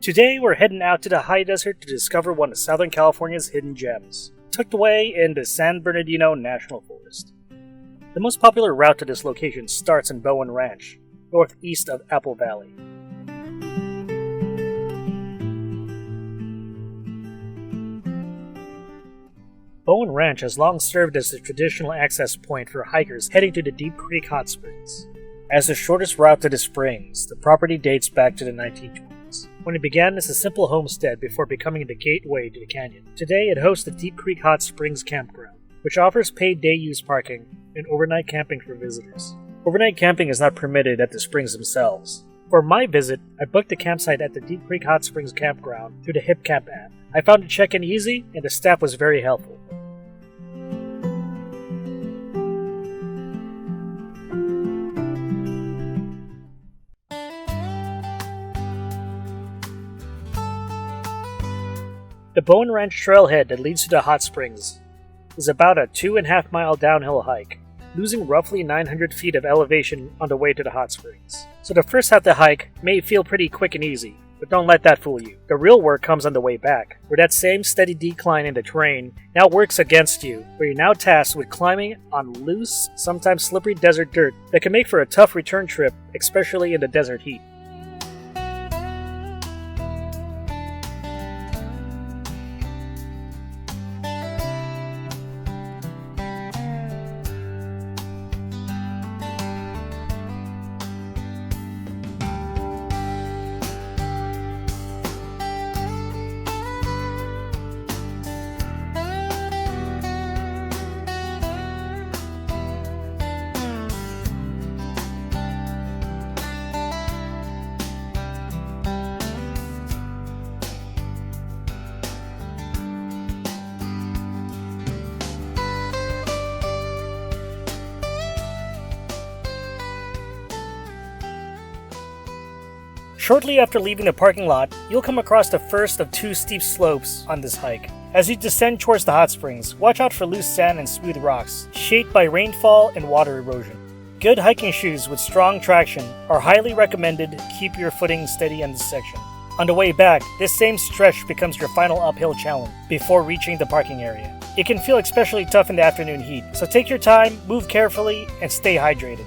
Today we're heading out to the high desert to discover one of Southern California's hidden gems, tucked away in the San Bernardino National Forest. The most popular route to this location starts in Bowen Ranch, northeast of Apple Valley. Bowen Ranch has long served as the traditional access point for hikers heading to the Deep Creek Hot Springs. As the shortest route to the springs, the property dates back to the 1920s, when it began as a simple homestead before becoming the gateway to the canyon. Today it hosts the Deep Creek Hot Springs Campground, which offers paid day-use parking and overnight camping for visitors. Overnight camping is not permitted at the springs themselves. For my visit, I booked a campsite at the Deep Creek Hot Springs Campground through the HipCamp app. I found the check-in easy, and the staff was very helpful. The Bowen Ranch trailhead that leads to the hot springs is about a 2.5 mile downhill hike, losing roughly 900 feet of elevation on the way to the hot springs. So the first half of the hike may feel pretty quick and easy, but don't let that fool you. The real work comes on the way back, where that same steady decline in the terrain now works against you, where you're now tasked with climbing on loose, sometimes slippery desert dirt that can make for a tough return trip, especially in the desert heat. Shortly after leaving the parking lot, you'll come across the first of 2 steep slopes on this hike. As you descend towards the hot springs, watch out for loose sand and smooth rocks, shaped by rainfall and water erosion. Good hiking shoes with strong traction are highly recommended to keep your footing steady in this section. On the way back, this same stretch becomes your final uphill challenge before reaching the parking area. It can feel especially tough in the afternoon heat, so take your time, move carefully, and stay hydrated.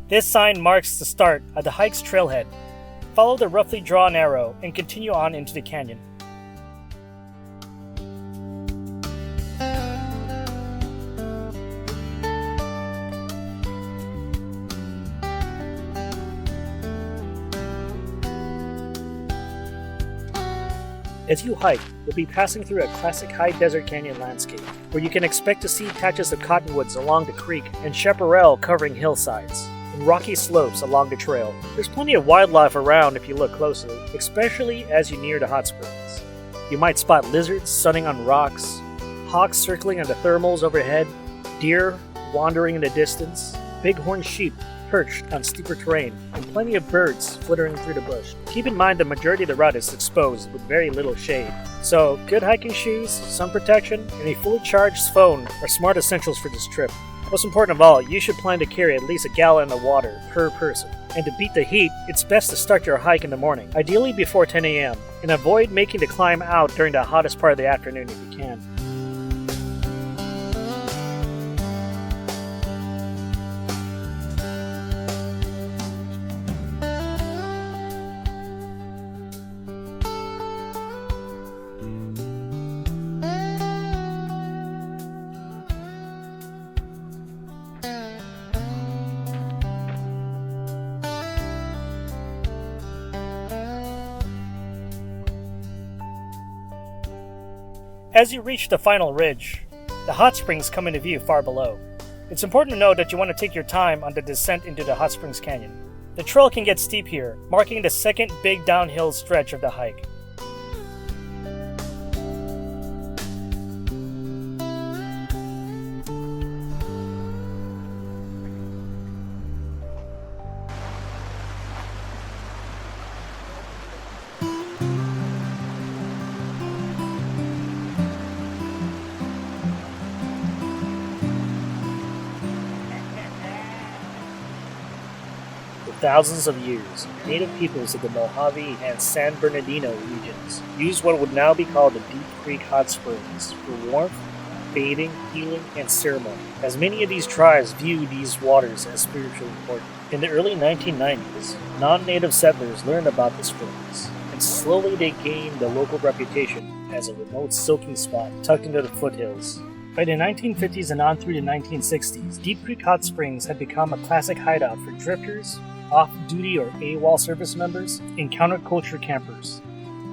This sign marks the start of the hike's trailhead. Follow the roughly drawn arrow and continue on into the canyon. As you hike, you'll be passing through a classic high desert canyon landscape, where you can expect to see patches of cottonwoods along the creek and chaparral covering hillsides, and rocky slopes along the trail. There's plenty of wildlife around if you look closely, especially as you near the hot springs. You might spot lizards sunning on rocks, hawks circling on the thermals overhead, deer wandering in the distance, bighorn sheep perched on steeper terrain, and plenty of birds flittering through the bush. Keep in mind the majority of the route is exposed with very little shade, so good hiking shoes, sun protection, and a fully charged phone are smart essentials for this trip. Most important of all, you should plan to carry at least a gallon of water per person. And to beat the heat, it's best to start your hike in the morning, ideally before 10 a.m., and avoid making the climb out during the hottest part of the afternoon if you can. As you reach the final ridge, the hot springs come into view far below. It's important to note that you want to take your time on the descent into the Hot Springs Canyon. The trail can get steep here, marking the second big downhill stretch of the hike. thousands of years, native peoples of the Mojave and San Bernardino regions used what would now be called the Deep Creek Hot Springs for warmth, bathing, healing, and ceremony, as many of these tribes viewed these waters as spiritually important. In the early 1990s, non-native settlers learned about the springs, and slowly they gained the local reputation as a remote soaking spot tucked into the foothills. By the 1950s and on through the 1960s, Deep Creek Hot Springs had become a classic hideout for drifters, off-duty or AWOL service members, and counterculture campers,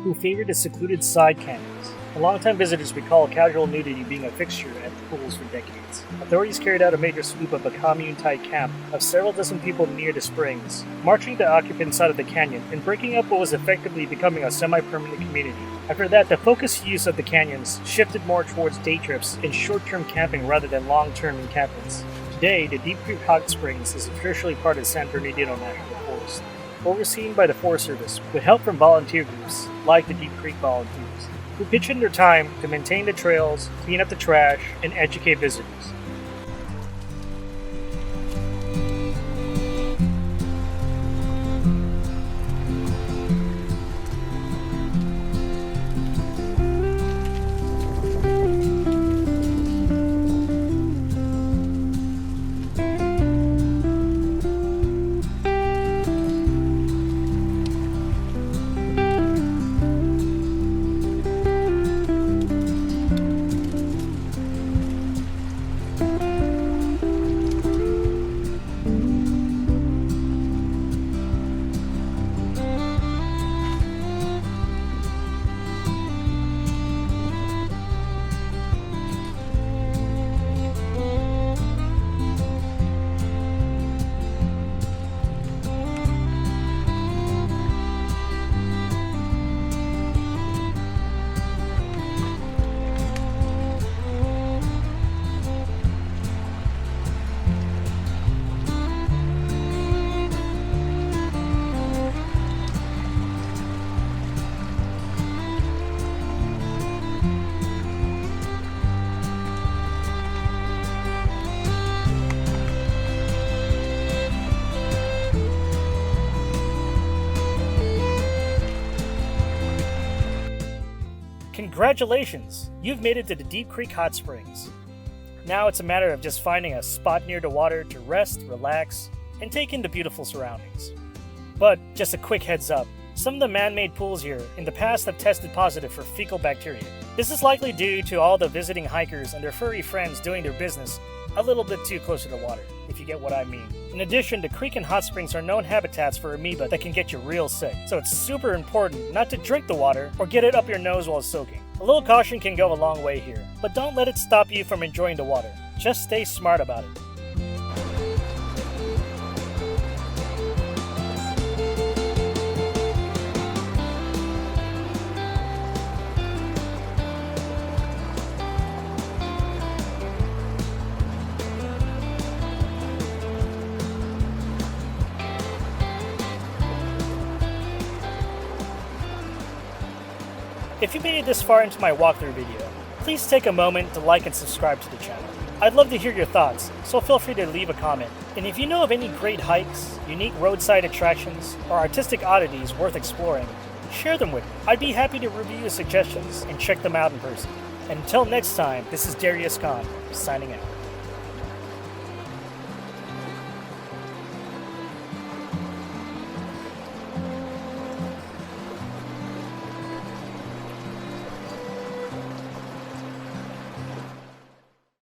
who favored the secluded side canyons. Longtime visitors recall casual nudity being a fixture at the pools for decades. Authorities carried out a major sweep of a commune-type camp of several dozen people near the springs, marching the occupants out of the canyon and breaking up what was effectively becoming a semi-permanent community. After that, the focused use of the canyons shifted more towards day trips and short-term camping rather than long-term encampments. Today, the Deep Creek Hot Springs is officially part of San Bernardino National Forest, overseen by the Forest Service with help from volunteer groups like the Deep Creek Volunteers, who pitch in their time to maintain the trails, clean up the trash, and educate visitors. Congratulations! You've made it to the Deep Creek Hot Springs. Now it's a matter of just finding a spot near the water to rest, relax, and take in the beautiful surroundings. But just a quick heads up, some of the man-made pools here in the past have tested positive for fecal bacteria. This is likely due to all the visiting hikers and their furry friends doing their business a little bit too close to the water, if you get what I mean. In addition, the creek and hot springs are known habitats for amoeba that can get you real sick, so it's super important not to drink the water or get it up your nose while soaking. A little caution can go a long way here, but don't let it stop you from enjoying the water. Just stay smart about it. If you made it this far into my walkthrough video, please take a moment to like and subscribe to the channel. I'd love to hear your thoughts, so feel free to leave a comment. And if you know of any great hikes, unique roadside attractions, or artistic oddities worth exploring, share them with me. I'd be happy to review your suggestions and check them out in person. And until next time, this is Darius Khan, signing out.